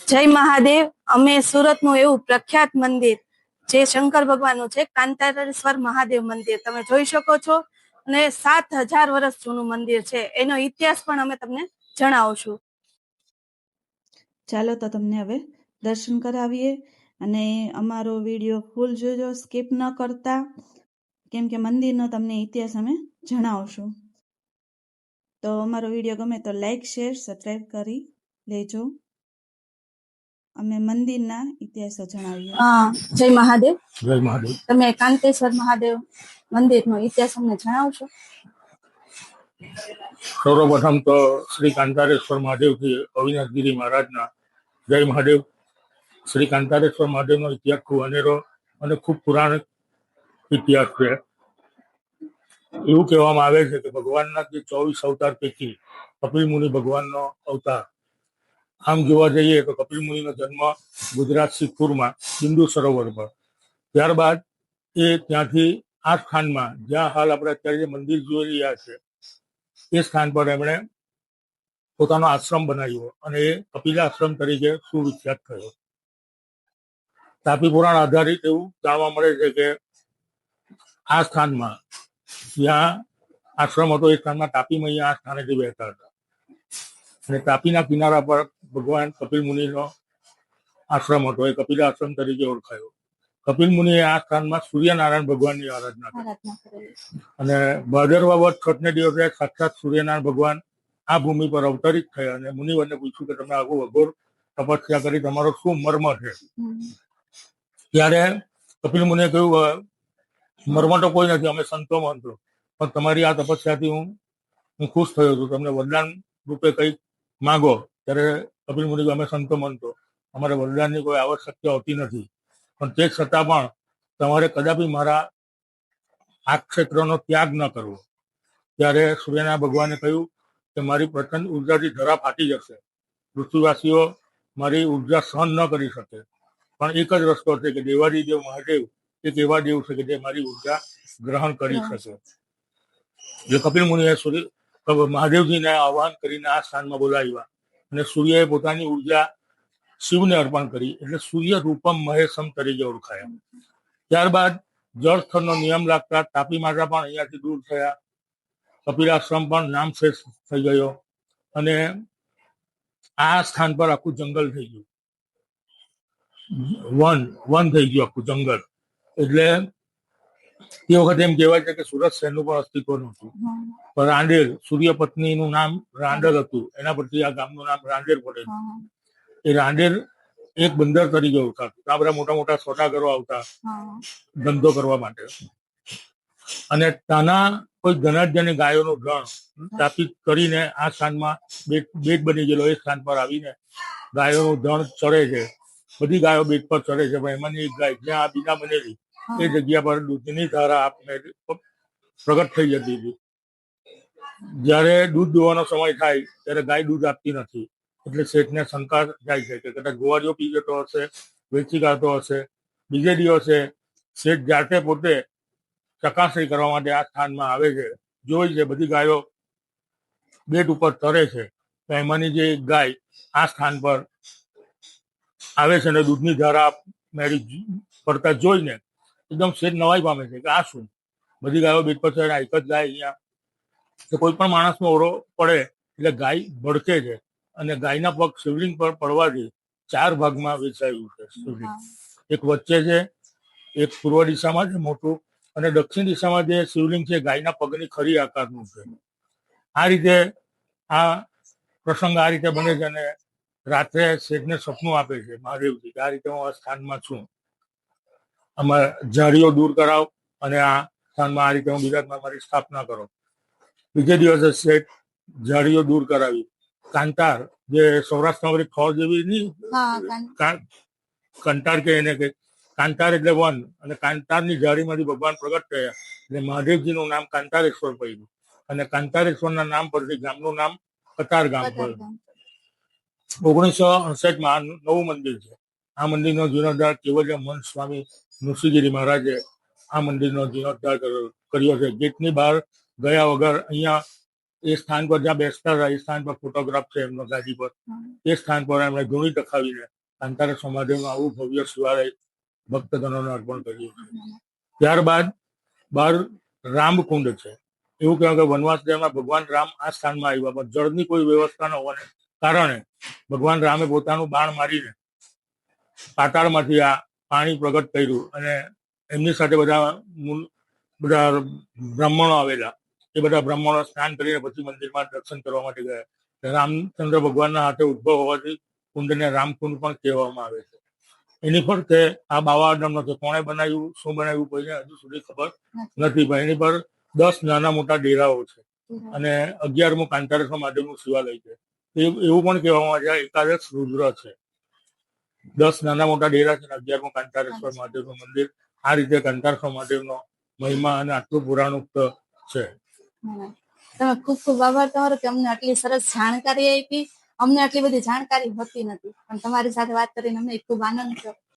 જય મહાદેવ. અમે સુરતનું એવું પ્રખ્યાત મંદિર જે શંકર ભગવાનનું છે, કાંતારેશ્વર મહાદેવ મંદિર તમે જોઈ શકો છો. અને 7,000 વર્ષ જૂનું મંદિર છે. એનો ઇતિહાસ પણ અમે તમને જણાવશું. ચાલો તો તમને હવે દર્શન કરાવીએ અને અમારો વિડીયો ફૂલ જોજો, સ્કીપ ન કરતા, કેમ કે મંદિરનો તમને ઇતિહાસ અમે જણાવશું. તો અમારો વિડીયો ગમે તો લાઈક, શેર, સબસ્ક્રાઇબ કરી લેજો. અમે મંદિરના ઇતિહાસો જણાવીએ. જય મહાદેવ. જય મહાદેવ. તમે કાંતેશ્વર મહાદેવ મંદિરનો ઇતિહાસ અમને જણાવશો? સર્વપ્રથમ તો શ્રી કાંતારેશ્વર મહાદેવથી અવિનાશગીરી મહારાજના જય મહાદેવ. શ્રી કાંતારેશ્વર મહાદેવનો ઇતિહાસ ખૂબ અનેરો અને ખૂબ પુરાણ ઇતિહાસ છે. એવું કહેવામાં આવે છે કે ભગવાનના જે 24 અવતાર પૈકી કપિલ મુનિ ભગવાનનો અવતાર. આમ જોવા જઈએ તો કપિલ મુનિનો જન્મ ગુજરાત સિદ્ધપુરમાં બિંદુ સરોવર પર. ત્યારબાદ એ ત્યાંથી આ સ્થાનમાં, જ્યાં હાલ આપણે અત્યારે જે મંદિર જોઈ રહ્યા છે, એ સ્થાન પર એમણે પોતાનો આશ્રમ બનાવ્યો અને એ કપિલાશ્રમ તરીકે સુવિખ્યાત થયો. તાપી પુરાણ આધારિત એવું જાણવા મળે છે કે આ સ્થાનમાં, જ્યાં આશ્રમ હતો, એ સ્થાનમાં તાપી મૈયા આ સ્થાનેથી વહેતા હતા અને તાપીના કિનારા પર ભગવાન કપિલ મુનિનો આશ્રમ હતો. એ કપિલાશ્રમ તરીકે ઓળખાયો. કપિલ મુનિએ આ સ્થાનમાં સૂર્યનારાયણ ભગવાનની આરાધના કરી અને ભાદરવા વદ છઠને દિવસે સાક્ષાત સૂર્યનારાયણ ભગવાન આ ભૂમિ પર અવતરિત થયા અને મુનિવરને પૂછ્યું કે તમે આખું અઘોર તપસ્યા કરી, તમારો શું મર્મ છે? ત્યારે કપિલ મુનિએ કહ્યું, મર્મ તો કોઈ નથી, અમે સંતો મંતો, પણ તમારી આ તપસ્યાથી હું ખુશ થયો છું, તમને વરદાન રૂપે કંઈક માગો. ત્યારે કપિલ મુનિ કહ્યું, અમે સંતો મંતો, અમારે વરદાનની કોઈ આવશ્યકતા હોતી નથી, પણ તે છતાં પણ તમારે કદાપી મારા આ ક્ષેત્રનો ત્યાગ ન કરવો. ત્યારે સૂર્યનારાયણ ભગવાને કહ્યું કે મારી પ્રચંડ ઉર્જાથી ધરા ફાટી જશે, પૃથ્વીવાસીઓ મારી ઉર્જા સહન ન કરી શકે, પણ એક જ રસ્તો છે કે દેવાદિદેવ મહાદેવ એક એવા દેવ છે કે જે મારી ઉર્જા ગ્રહણ કરી શકે. જે કપિલ મુનિએ મહાદેવજીને આહ્વાન કરીને આ સ્થાનમાં બોલાવ્યા અને સૂર્યએ પોતાની ઉર્જા શિવને અર્પણ કરી, એટલે સૂર્ય રૂપમ મહેશમ તરીકે ઓળખાયા. ત્યારબાદ જળ સ્થળનો નિયમ લાગતા તાપી માતા પણ અહીંયાથી દૂર થયા, કપિલાશ્રમ પણ નામશેષ થઈ ગયો અને આ સ્થાન પર આખું જંગલ થઈ ગયું, વન થઈ ગયું આખું જંગલ. એટલે તે વખતે એમ કહેવાય છે કે સુરત શહેરનું પણ અસ્તિત્વ નહોતું, પણ રાંદેર, સૂર્ય પત્નીનું નામ રાંડલ હતું, એના પરથી આ ગામનું નામ રાંદેર પડેલું. એ રાંદેર એક બંદર તરીકે ઓળખાતું. આ બધા મોટા મોટા સોદાગરો આવતા ધંધો કરવા માટે અને ત્યાંના કોઈ ધનાઢ્યની ગાયોનું રણ સ્થાપિત કરીને આ સ્થાનમાં બેટ બની ગયેલો. એ સ્થાન પર આવીને ગાયોનું ધણ ચરે છે, બધી ગાયો બેટ પર ચરે છે, પણ એમાંની એક ગાય જ્યાં આ બીના બનેલી એ જગ્યા પર દૂધની ધારા આપને પ્રગટ થઈ જતી હતી. જ્યારે દૂધ દોવાનો સમય થાય ત્યારે ગાય દૂધ આપતી નથી, એટલે શેઠને શંકા જાય છે કે કદાચ ગોવાળીઓ પી જતો હશે, વેચી કાઢતો હશે. બીજે દિવસે શેઠ જાતે પોતે ચકાસણી કરવા માટે આ સ્થાનમાં આવે છે, જોઈ છે બધી ગાયો બેટ ઉપર તરે છે, તો એમાંની જે એક ગાય આ સ્થાન પર આવે છે અને દૂધની ધારા મેળી પડતા જોઈને એકદમ શેઠ નવાઈ પામે છે કે આ શું, બધી ગાયો બેટ પર ચડે, એક જ ગાય અહીંયા. તો કોઈ પણ માણસનો ઓળો પડે એટલે ગાય ભડકે છે અને ગાયના પગ શિવલિંગ પર પડવાથી 4 ભાગમાં વેચાયું છે શિવલિંગ. એક વચ્ચે છે, એક પૂર્વ દિશામાં છે મોટું, અને દક્ષિણ દિશામાં જે શિવલિંગ છે ગાયના પગની ખરી આકારનું છે. આ રીતે આ પ્રસંગ આ રીતે બને છે અને રાત્રે શેઠને સપનું આપે છે મહાદેવજી કે આ રીતે હું આ સ્થાનમાં છું, આમાં ઝાડીઓ દૂર કરાવ અને આ સ્થાનમાં આ રીતે હું બિરાજમાન મારી સ્થાપના કરો. બીજે દિવસે શેઠ ઝાડીઓ દૂર કરાવી. કાંતાર, જે સૌરાષ્ટ્રમાં ખોર જેવી નહીં, કંટાર કે એને કે કાંતાર એટલે વન, અને કાંતારની ઝાડીમાંથી ભગવાન પ્રગટ થયા એટલે મહાદેવજીનું નામ કાંતારેશ્વર પડ્યું અને કાંતારેશ્વરના નામ પરથી ગામનું નામ કતાર ગામ પડ્યું. 1968માં નવું મંદિર છે. આ મંદિરનો જીર્ણોદ્ધાર કેવલ્ય મન સ્વામી નૃસિંહગીરી મહારાજે આ મંદિરનો જીર્ણોદ્ધાર કર્યો છે. ગેટની બહાર ગયા વગર અહીંયા એ સ્થાન પર જ્યાં બેસતા હતા એ સ્થાન પર ફોટોગ્રાફ છે એમનો ગાદી પર, એ સ્થાન પર એમણે ધૂણી ટકાવીને કાંતારેશ્વર મહાદેવનું આવું ભવ્ય શિવાલય ભક્તજનોને અર્પણ કર્યું છે. ત્યારબાદ બહાર રામકુંડ છે. એવું કહેવાય કે વનવાસ દરમિયાન ભગવાન રામ આ સ્થાનમાં આવ્યા, પણ જળની કોઈ વ્યવસ્થા ન હોવાને કારણે ભગવાન રામે પોતાનું બાણ મારીને પાતાળમાંથી આ પાણી પ્રગટ કર્યું અને એમની સાથે બધા બ્રાહ્મણો આવેલા. એ બધા બ્રાહ્મણો સ્નાન કરીને પછી મંદિરમાં દર્શન કરવા માટે ગયા. રામચંદ્ર ભગવાનના હાથે ઉદ્ભવ હોવાથી કુંડને રામકુંડ પણ કહેવામાં આવે છે. એની પર તે આ બાવાડમ નથી, કોણે બનાવ્યું, શું બનાવ્યું, કોઈને હજુ સુધી ખબર નથી. પણ એની પર 10 નાના મોટા ડેરાઓ છે અને 11મું કાંતારેશ્વર મહાદેવનું શિવાલય છે. એવું પણ કહેવામાં આવે છે એકાદશ રુદ્ર છે. 10 નાના મોટા ડેરા છે અને 11મું કાંતારેશ્વર મહાદેવનું મંદિર. આ રીતે કાંતારેશ્વર મહાદેવનો મહિમા અને આટલું પુરાણુક્ત છે. તમે ખૂબ ખૂબ આભાર તમારો કે અમને આટલી સરસ જાણકારી આપી. અમને આટલી બધી જાણકારી હોતી નથી, પણ તમારી સાથે વાત કરીને અમને ખૂબ આનંદ થયો.